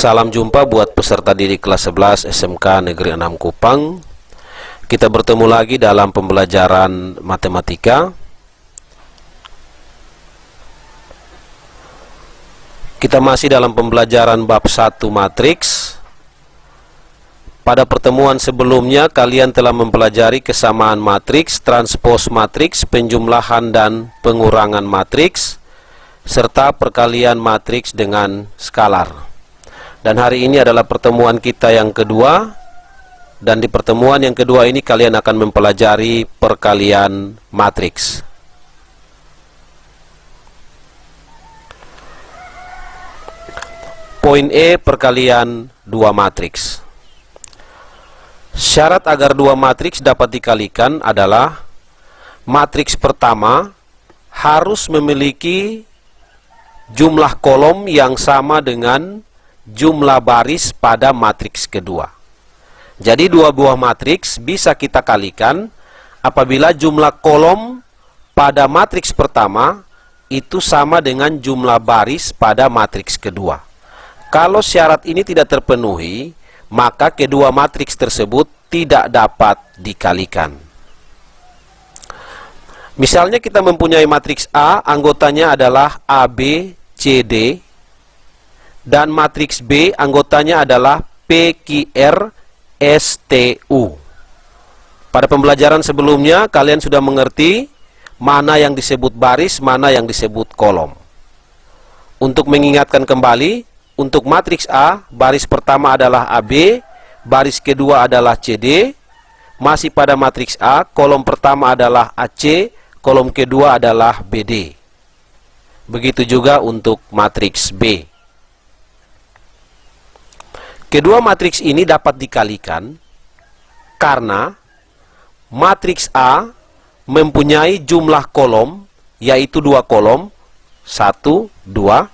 Salam jumpa buat peserta didik kelas 11 SMK Negeri 6 Kupang. Kita bertemu lagi dalam pembelajaran matematika. Kita masih dalam pembelajaran bab 1 matriks. Pada pertemuan sebelumnya kalian telah mempelajari kesamaan matriks, transpos matriks, penjumlahan dan pengurangan matriks, serta perkalian matriks dengan skalar. Dan hari ini adalah pertemuan kita yang kedua. Dan di pertemuan yang kedua ini kalian akan mempelajari perkalian matriks. Poin E, perkalian dua matriks. Syarat agar dua matriks dapat dikalikan adalah matriks pertama harus memiliki jumlah kolom yang sama dengan jumlah baris pada matriks kedua. Jadi dua buah matriks bisa kita kalikan apabila jumlah kolom pada matriks pertama itu sama dengan jumlah baris pada matriks kedua. Kalau syarat ini tidak terpenuhi, maka kedua matriks tersebut tidak dapat dikalikan. Misalnya kita mempunyai matriks A, anggotanya adalah AB, CD, dan matriks B anggotanya adalah PQR, STU. Pada pembelajaran sebelumnya kalian sudah mengerti mana yang disebut baris, mana yang disebut kolom. Untuk mengingatkan kembali, untuk matriks A, baris pertama adalah AB, baris kedua adalah CD. Masih pada matriks A, kolom pertama adalah AC, kolom kedua adalah BD. Begitu juga untuk matriks B. Kedua matriks ini dapat dikalikan karena matriks A mempunyai jumlah kolom, yaitu dua kolom, 1, 2,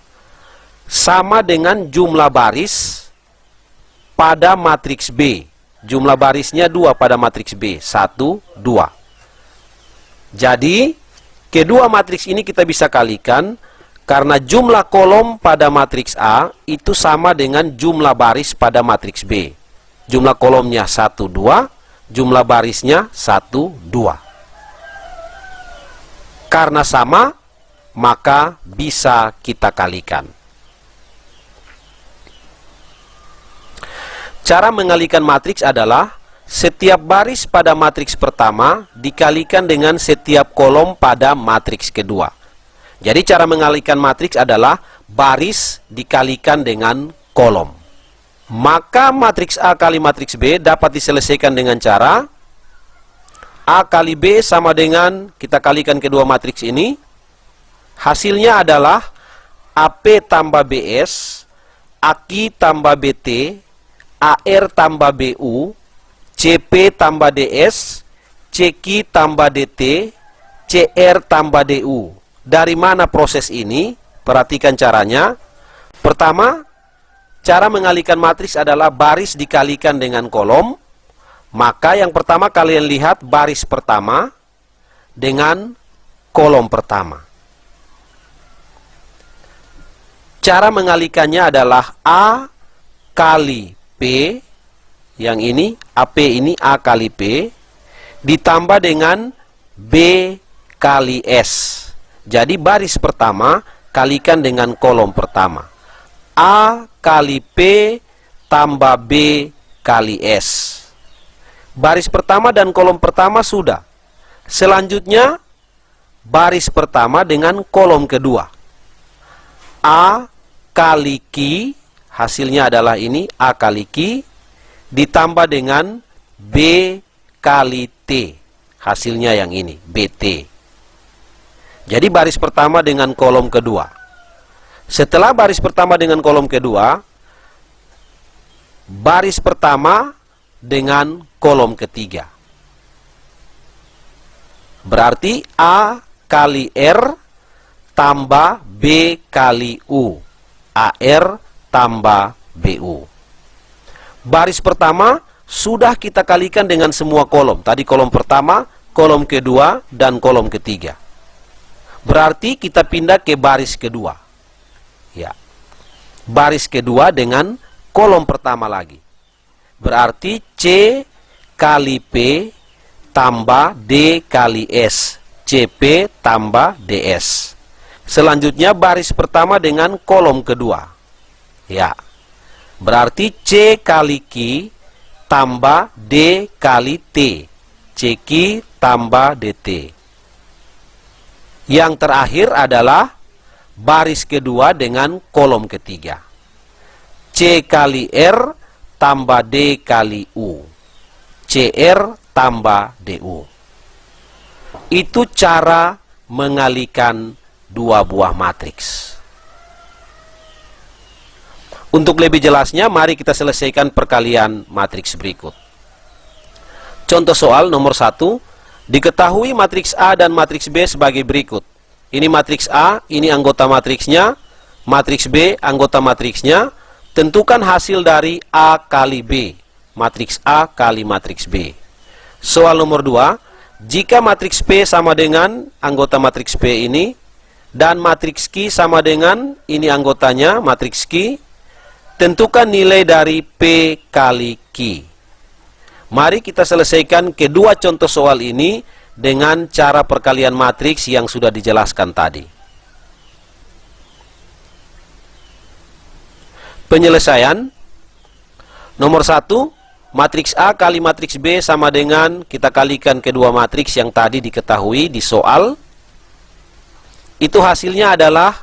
sama dengan jumlah baris pada matriks B. Jumlah barisnya 2 pada matriks B, 1, 2. Jadi, kedua matriks ini kita bisa kalikan karena jumlah kolom pada matriks A itu sama dengan jumlah baris pada matriks B. Jumlah kolomnya 1, 2, jumlah barisnya 1, 2. Karena sama, maka bisa kita kalikan. Cara mengalikan matriks adalah setiap baris pada matriks pertama dikalikan dengan setiap kolom pada matriks kedua. Jadi cara mengalikan matriks adalah baris dikalikan dengan kolom. Maka matriks A kali matriks B dapat diselesaikan dengan cara A kali B sama dengan, kita kalikan kedua matriks ini. Hasilnya adalah AP tambah BS, AQ tambah BT, AR tambah BU, CP tambah DS, CQ tambah DT, CR tambah DU. Dari mana proses ini? Perhatikan caranya. Pertama, cara mengalihkan matriks adalah baris dikalikan dengan kolom. Maka yang pertama kalian lihat baris pertama dengan kolom pertama. Cara mengalihkannya adalah A kali P, yang ini AP ini A kali P, ditambah dengan B kali S. Jadi baris pertama kalikan dengan kolom pertama. A kali P tambah B kali S. Baris pertama dan kolom pertama sudah. Selanjutnya baris pertama dengan kolom kedua. A kali Q, hasilnya adalah ini A kali Q, ditambah dengan B kali T. Hasilnya yang ini, BT. Jadi baris pertama dengan kolom kedua. Setelah baris pertama dengan kolom kedua, baris pertama dengan kolom ketiga. Berarti A kali R tambah B kali U. AR tambah BU. Baris pertama sudah kita kalikan dengan semua kolom. Tadi kolom pertama, kolom kedua, dan kolom ketiga. Berarti kita pindah ke baris kedua. Ya. Baris kedua dengan kolom pertama lagi. Berarti C kali P tambah D kali S. CP tambah DS. Selanjutnya baris pertama dengan kolom kedua. Ya. Berarti C kali Q tambah D kali T. CQ tambah DT. Yang terakhir adalah baris kedua dengan kolom ketiga. C kali R tambah D kali U. CR tambah DU. Itu cara mengalihkan dua buah matriks. Untuk lebih jelasnya, mari kita selesaikan perkalian matriks berikut. Contoh soal nomor 1. Diketahui matriks A dan matriks B sebagai berikut. Ini matriks A, ini anggota matriksnya. Matriks B, anggota matriksnya. Tentukan hasil dari A kali B. Matriks A kali matriks B. Soal nomor 2. Jika matriks P sama dengan anggota matriks P ini, dan matriks Q sama dengan ini anggotanya, matriks Q, tentukan nilai dari P kali Q. Mari kita selesaikan kedua contoh soal ini dengan cara perkalian matriks yang sudah dijelaskan tadi. Penyelesaian. Nomor 1. Matriks A kali matriks B sama dengan kita kalikan kedua matriks yang tadi diketahui di soal. Itu hasilnya adalah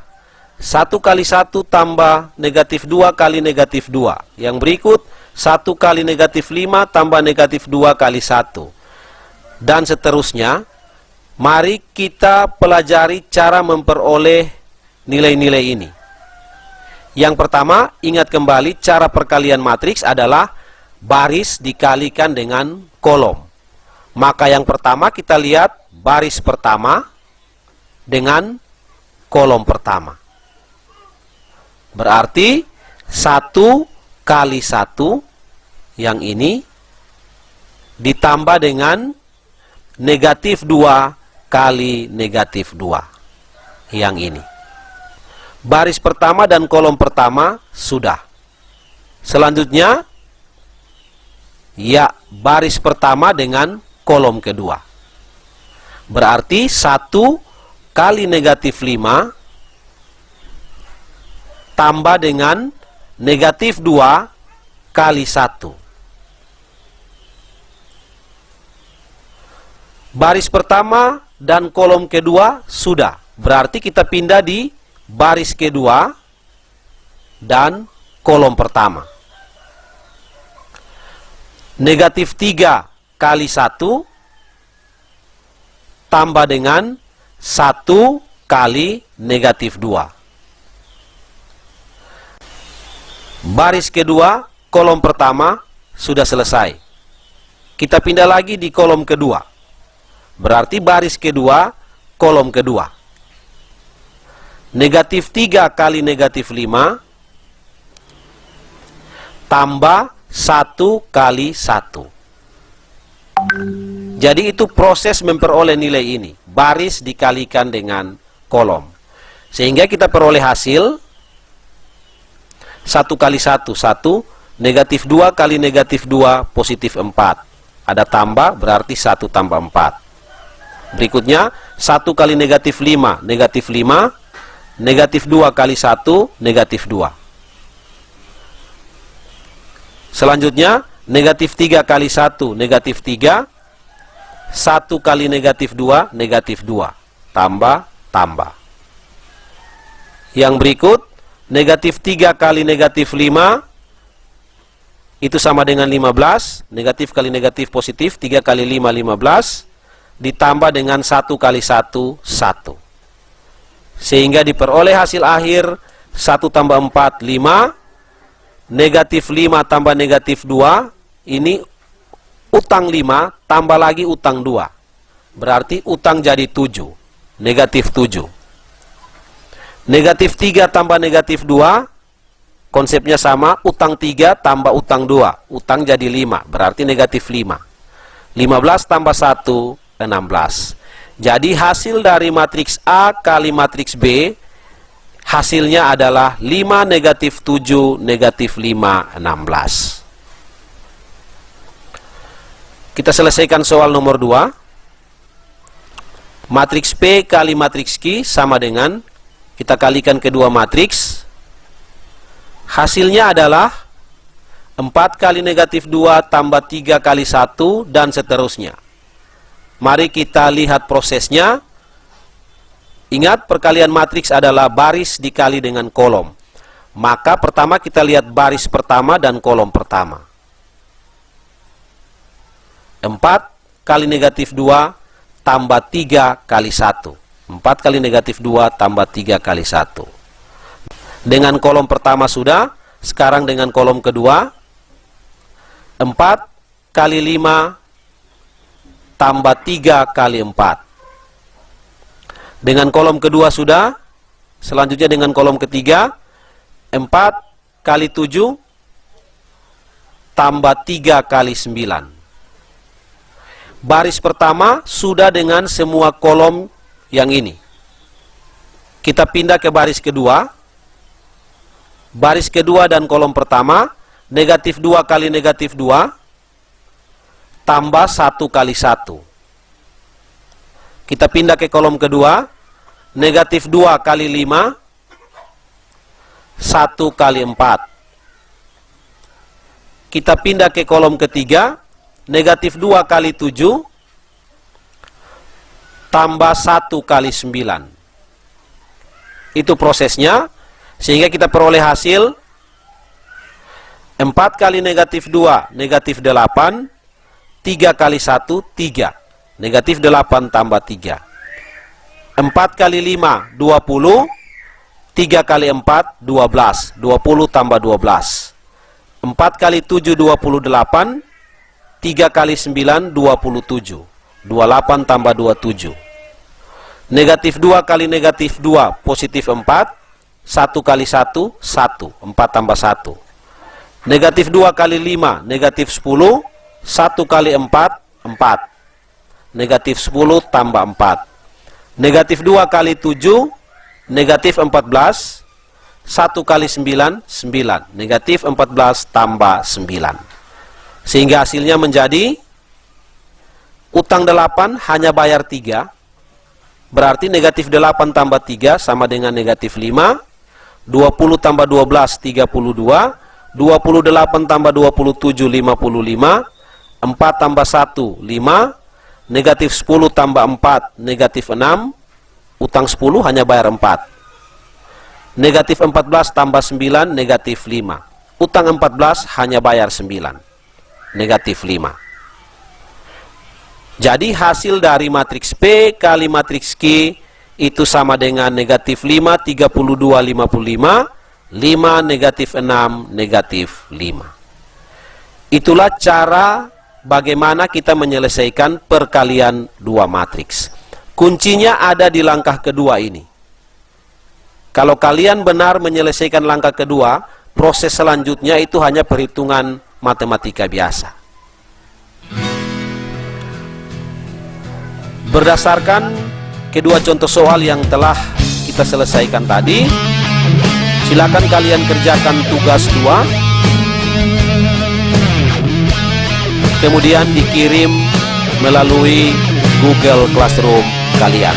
1 kali 1 tambah negatif 2 kali negatif 2. Yang berikut 1 kali negatif 5 tambah negatif 2 kali 1. Dan seterusnya. Mari kita pelajari cara memperoleh nilai-nilai ini. Yang pertama, ingat kembali cara perkalian matriks adalah baris dikalikan dengan kolom. Maka yang pertama kita lihat baris pertama dengan kolom pertama. Berarti 1 kali 1 yang ini ditambah dengan negatif 2 kali negatif 2 yang ini. Baris pertama dan kolom pertama sudah. Selanjutnya, ya, baris pertama dengan kolom kedua. Berarti 1 kali negatif 5 tambah dengan negatif 2 kali 1. Baris pertama dan kolom kedua sudah. Berarti kita pindah di baris kedua dan kolom pertama. Negatif 3 kali 1 tambah dengan 1 kali negatif 2. Baris kedua, kolom pertama sudah selesai. Kita pindah lagi di kolom kedua. Berarti baris kedua, kolom kedua. Negatif 3 kali negatif 5 tambah 1 kali 1. Jadi itu proses memperoleh nilai ini. Baris dikalikan dengan kolom. Sehingga kita peroleh hasil 1 kali 1, 1. Negatif 2 kali negatif 2, positif 4. Ada tambah, berarti 1 tambah 4. Berikutnya, 1 kali negatif 5, negatif 5. Negatif 2 kali 1, negatif 2. Selanjutnya, negatif 3 kali 1, negatif 3. 1 kali negatif 2, negatif 2. Tambah, tambah. Yang berikut, negatif 3 kali negatif 5, itu sama dengan 15. Negatif kali negatif positif, 3 kali 5, 15. Ditambah dengan 1 kali 1, 1. Sehingga diperoleh hasil akhir 1 tambah 4, 5. Negatif 5 tambah negatif 2, ini utang 5, tambah lagi utang 2. Berarti utang jadi 7. Negatif 7. Negatif 3 tambah negatif 2, konsepnya sama, utang 3 tambah utang 2. Utang jadi 5, berarti negatif 5. 15 tambah 1, 16. Jadi hasil dari matriks A kali matriks B, Hasilnya adalah 5, negatif 7, negatif 5, 16. Kita selesaikan soal nomor 2. Matriks P kali matriks Q sama dengan, kita kalikan kedua matriks. Hasilnya adalah 4 kali negatif 2 tambah 3 kali 1 dan seterusnya. Mari kita lihat prosesnya. Ingat, perkalian matriks adalah baris dikali dengan kolom. Maka pertama kita lihat baris pertama dan kolom pertama. 4 kali negatif 2 tambah 3 kali 1. 4 kali negatif 2 tambah 3 kali 1. Dengan kolom pertama sudah, sekarang dengan kolom kedua. 4 kali 5 tambah 3 kali 4. Dengan kolom kedua sudah, selanjutnya dengan kolom ketiga. 4 kali 7 tambah 3 kali 9. Baris pertama sudah dengan semua kolom yang ini. Kita pindah ke baris kedua. Baris kedua dan kolom pertama, negatif 2 kali negatif 2 tambah 1 kali 1. Kita pindah ke kolom kedua, negatif 2 kali 5, 1 kali 4. Kita pindah ke kolom ketiga, negatif 2 kali 7 tambah 1 kali 9. Itu prosesnya, sehingga kita peroleh hasil 4 kali negatif 2, negatif 8, 3 kali 1, 3. Negatif 8 tambah 3. 4 kali 5, 20. 3 kali 4, 12. 20 tambah 12. 4 kali 7, 28. 3 kali 9, 27. 28 tambah 27. Negatif 2 kali negatif 2, positif 4. 1 kali 1, 1. 4 tambah 1. Negatif 2 kali 5, negatif 10. 1 kali 4, 4. Negatif 10 tambah 4. Negatif 2 kali 7, negatif 14. 1 kali 9, 9. Negatif 14 tambah 9. Sehingga hasilnya menjadi utang 8 hanya bayar 3. Berarti negatif 8 tambah 3 sama dengan negatif 5. 20 tambah 12, 32. 28 tambah 27, 55. 4 tambah 1, 5. Negatif 10 tambah 4, negatif 6. Utang 10 hanya bayar 4. Negatif 14 tambah 9, negatif 5. Utang 14 hanya bayar 9. Negatif 5. Jadi hasil dari matriks P kali matriks Q itu sama dengan negatif 5, 32, 55. 5, negatif 6, negatif 5. Itulah cara bagaimana kita menyelesaikan perkalian dua matriks. Kuncinya ada di langkah kedua ini. Kalau kalian benar menyelesaikan langkah kedua, proses selanjutnya itu hanya perhitungan matematika biasa. Berdasarkan kedua contoh soal yang telah kita selesaikan tadi, silakan kalian kerjakan tugas 2, kemudian dikirim melalui Google Classroom kalian.